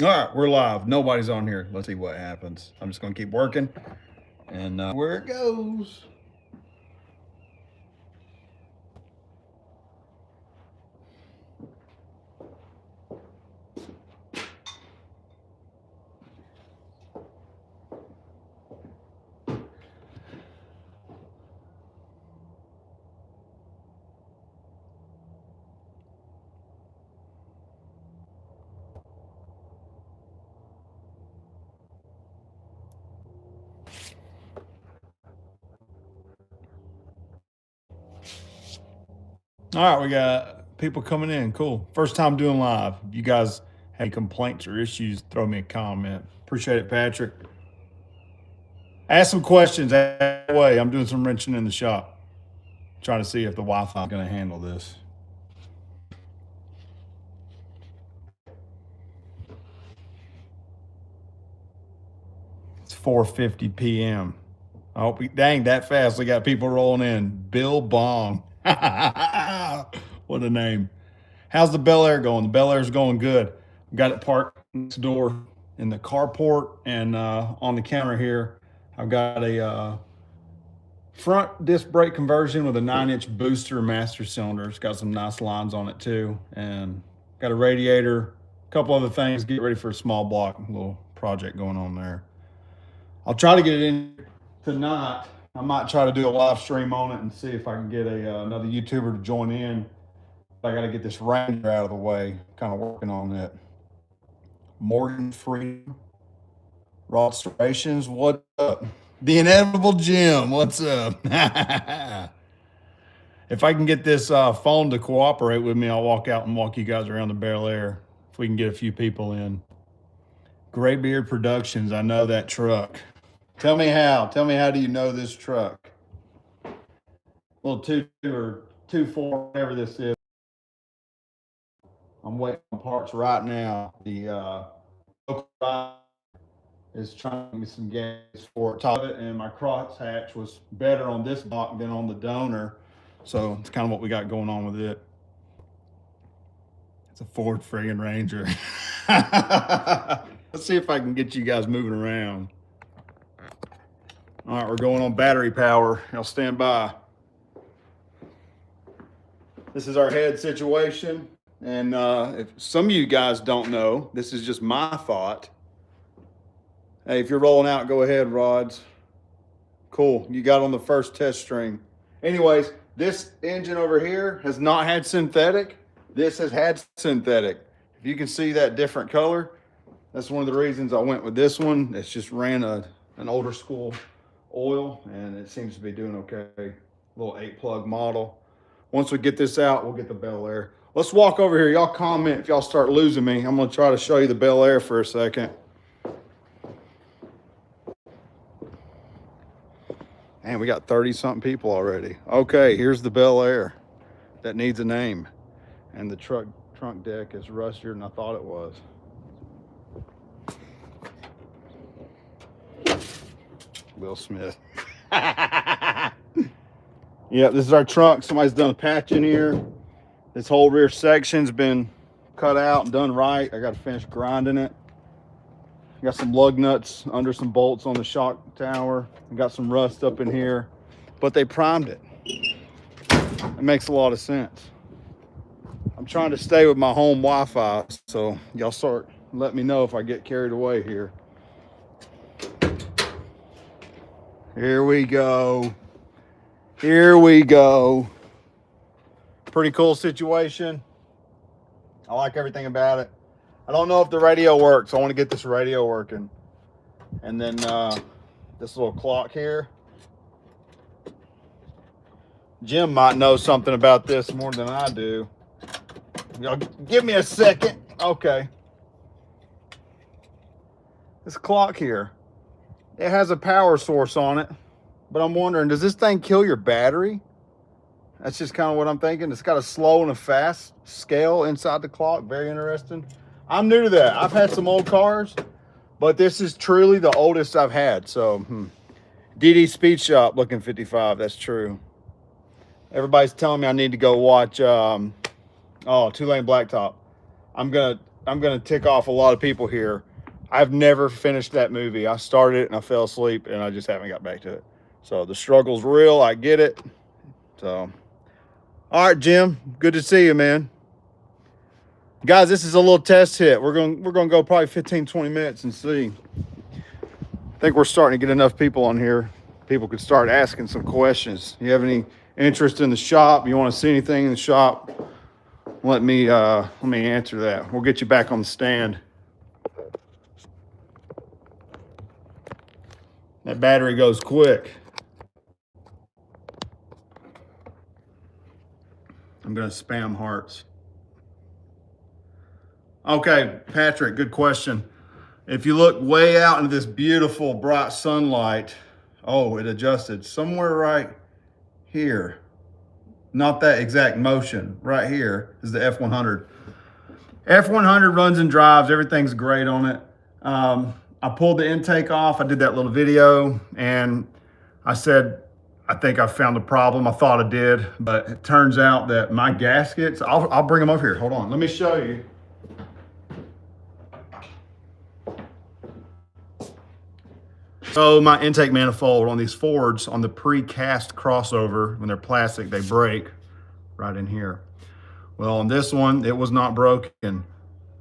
All right, we're live. Nobody's on here. Let's see what happens. I'm just going to keep working and where it goes. All right, we got people coming in. Cool. First time doing live. If you guys have any complaints or issues, throw me a comment. Appreciate it, Patrick. Ask some questions. Way, I'm doing some wrenching in the shop, trying to see if the Wi-Fi is going to handle this. It's 4:50 p.m. I hope we, dang, that fast. We got people rolling in. Bill Bong. What a name. How's the Bel Air going? The Bel Air's going good. Got it parked next door in the carport, and on the counter here, I've got a front disc brake conversion with a 9-inch booster master cylinder. It's got some nice lines on it too, and got a radiator, a couple other things. Get ready for a small block, a little project going on there. I'll try to get it in tonight. I might try to do a live stream on it and see if I can get another YouTuber to join in. I got to get this Ranger out of the way. Kind of working on that. Morgan Freeman, Raw Restorations. What up? The Inevitable Jim. What's up? If I can get this phone to cooperate with me, I'll walk out and walk you guys around the Bel Air. If we can get a few people in. Graybeard Productions. I know that truck. Tell me how. Tell me how do you know this truck? Little 2 or 2 4, whatever this is. I'm waiting on parts right now. The local is trying to give me some gas for it. Top of it, and my cross hatch was better on this block than on the donor. So it's kind of what we got going on with it. It's a Ford friggin' Ranger. Let's see if I can get you guys moving around. All right, we're going on battery power. I'll stand by. This is our head situation. And if some of you guys don't know, this is just my thought. Hey, if you're rolling out, go ahead, Rods. Cool. You got on the first test string. Anyways, this engine over here has not had synthetic. This has had synthetic. If you can see that different color, that's one of the reasons I went with this one. It's just ran an older school oil, and it seems to be doing okay. Little 8-plug model. Once we get this out, we'll get the Bel Air. Let's walk over here. Y'all comment if y'all start losing me. I'm going to try to show you the Bel Air for a second. Man, we got 30-something people already. Okay, here's the Bel Air that needs a name. And the trunk deck is rustier than I thought it was. Will Smith. Yeah, this is our trunk. Somebody's done a patch in here. This whole rear section's been cut out and done right. I got to finish grinding it. Got some lug nuts under some bolts on the shock tower. Got some rust up in here, but they primed it. It makes a lot of sense. I'm trying to stay with my home Wi-Fi, so y'all start let me know if I get carried away here. Here we go. Here we go. Pretty cool situation. I like everything about it. I don't know if the radio works. I want to get this radio working. And then this little clock here. Jim might know something about this more than I do. Y'all give me a second. Okay. This clock here, it has a power source on it. But I'm wondering, does this thing kill your battery? That's just kind of what I'm thinking. It's got a slow and a fast scale inside the clock. Very interesting. I'm new to that. I've had some old cars, but this is truly the oldest I've had. So, DD Speed Shop looking 55. That's true. Everybody's telling me I need to go watch, 2 Lane Blacktop. I'm going to I'm gonna tick off a lot of people here. I've never finished that movie. I started it and I fell asleep and I just haven't got back to it. So the struggle's real. I get it. So, all right, Jim. Good to see you, man. Guys, this is a little test hit. We're gonna go probably 15, 20 minutes and see. I think we're starting to get enough people on here. People could start asking some questions. You have any interest in the shop? You want to see anything in the shop? Let me answer that. We'll get you back on the stand. That battery goes quick. I'm gonna spam hearts. Okay, Patrick, good question. If you look way out into this beautiful bright sunlight, oh, it adjusted somewhere right here. Not that exact motion. Right here is the F100. F100 runs and drives. Everything's great on it. I pulled the intake off. I did that little video and I said, I think I found the problem. I thought I did, but it turns out that my gaskets, I'll bring them up here. Hold on, let me show you. So my intake manifold on these Fords, on the pre-cast crossover, when they're plastic, they break right in here. Well, on this one, it was not broken.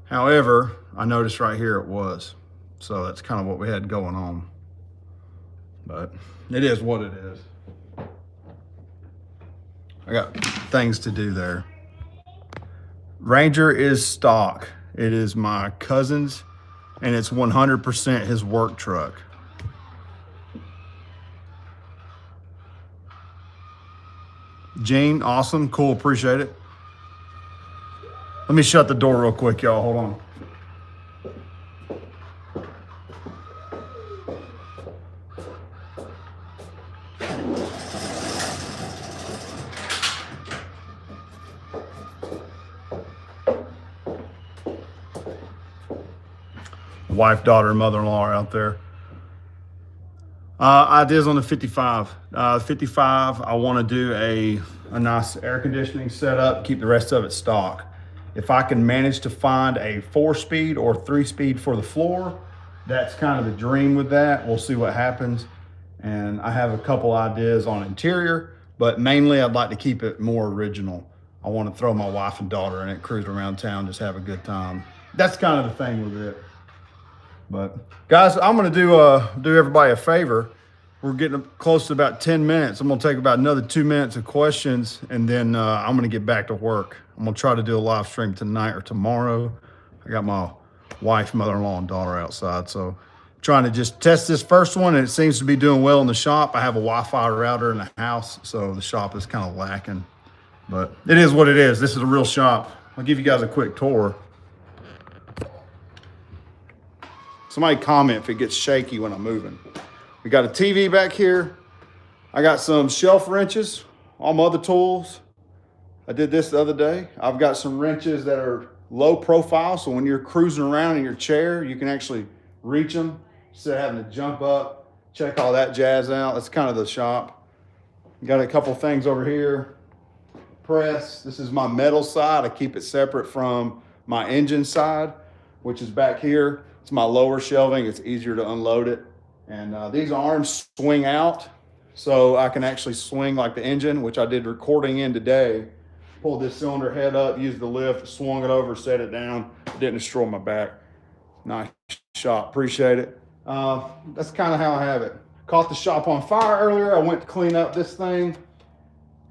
However, I noticed right here it was. So that's kind of what we had going on. But it is what it is. I got things to do there. Ranger is stock. It is my cousin's, and it's 100% his work truck. Gene, awesome, cool, appreciate it. Let me shut the door real quick, y'all, hold on. Wife, daughter, mother-in-law are out there. Ideas on the 55. 55, I want to do a nice air conditioning setup, keep the rest of it stock. If I can manage to find a 4-speed or 3-speed for the floor, that's kind of the dream with that. We'll see what happens. And I have a couple ideas on interior, but mainly I'd like to keep it more original. I want to throw my wife and daughter in it, cruise around town, just have a good time. That's kind of the thing with it. But guys, I'm gonna do everybody a favor. We're getting close to about 10 minutes. I'm gonna take about another 2 minutes of questions, and then I'm gonna get back to work. I'm gonna try to do a live stream tonight or tomorrow. I got my wife, mother-in-law, and daughter outside, so trying to just test this first one, and it seems to be doing well in the shop. I have a Wi-Fi router in the house, so the shop is kind of lacking, but it is what it is. This is a real shop. I'll give you guys a quick tour. Somebody comment if it gets shaky when I'm moving. We got a TV back here. I got some shelf wrenches, all my other tools. I did this the other day. I've got some wrenches that are low profile, so when you're cruising around in your chair, you can actually reach them instead of having to jump up, check all that jazz out. That's kind of the shop. Got a couple things over here. Press, this is my metal side. I keep it separate from my engine side, which is back here. It's my lower shelving. It's easier to unload it. And these arms swing out, so I can actually swing like the engine, which I did recording in today. Pulled this cylinder head up, used the lift, swung it over, set it down. Didn't destroy my back. Nice shot, appreciate it. That's kind of how I have it. Caught the shop on fire earlier. I went to clean up this thing.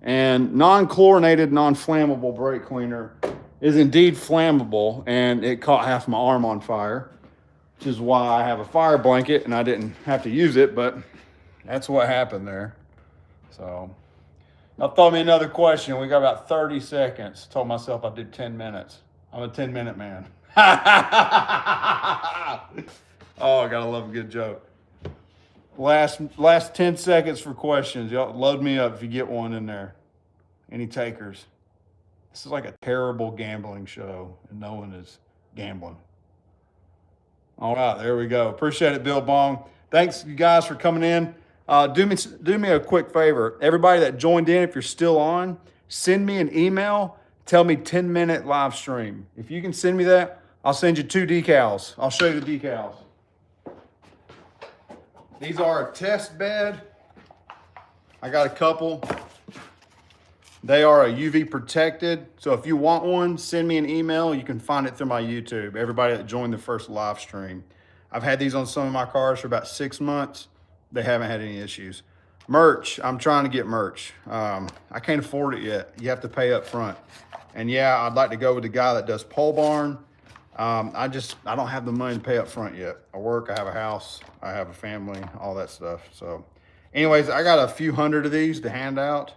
And non-chlorinated, non-flammable brake cleaner is indeed flammable, and it caught half my arm on fire, which is why I have a fire blanket and I didn't have to use it, but that's what happened there. So now throw me another question. We got about 30 seconds. Told myself I'd do 10 minutes. I'm a 10-minute man. Oh, I gotta love a good joke. Last 10 seconds for questions. Y'all load me up if you get one in there. Any takers? This is like a terrible gambling show and no one is gambling. All right, there we go. Appreciate it, Bill Bong. Thanks, you guys, for coming in. Do me a quick favor. Everybody that joined in, if you're still on, send me an email. Tell me 10-minute live stream. If you can send me that, I'll send you 2 decals. I'll show you the decals. These are a test bed. I got a couple. They are a UV protected. So if you want one, send me an email. You can find it through my YouTube. Everybody that joined the first live stream. I've had these on some of my cars for about 6 months. They haven't had any issues. Merch, I'm trying to get merch. I can't afford it yet. You have to pay up front. And yeah, I'd like to go with the guy that does pole barn. I don't have the money to pay up front yet. I work, I have a house, I have a family, all that stuff. So anyways, I got a few hundred of these to hand out.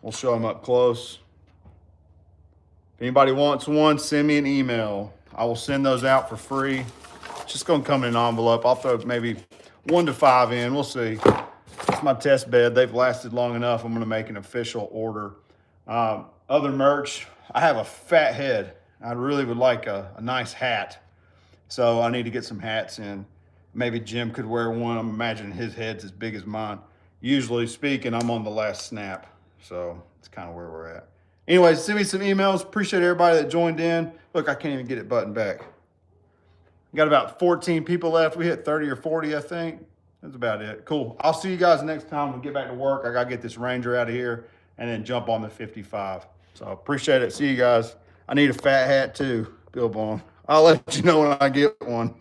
We'll show them up close. If anybody wants one, send me an email. I will send those out for free. It's just gonna come in an envelope. I'll throw maybe 1 to 5 in, we'll see. It's my test bed. They've lasted long enough. I'm gonna make an official order. Other merch, I have a fat head. I really would like a nice hat. So I need to get some hats in. Maybe Jim could wear one. I'm imagining his head's as big as mine. Usually speaking, I'm on the last snap. So it's kind of where we're at. Anyways, send me some emails. Appreciate everybody that joined in. Look, I can't even get it buttoned back. Got about 14 people left. We hit 30 or 40, I think. That's about it. Cool. I'll see you guys next time. We'll get back to work. I got to get this Ranger out of here and then jump on the 55. So appreciate it. See you guys. I need a fat hat too, Bill Bone. I'll let you know when I get one.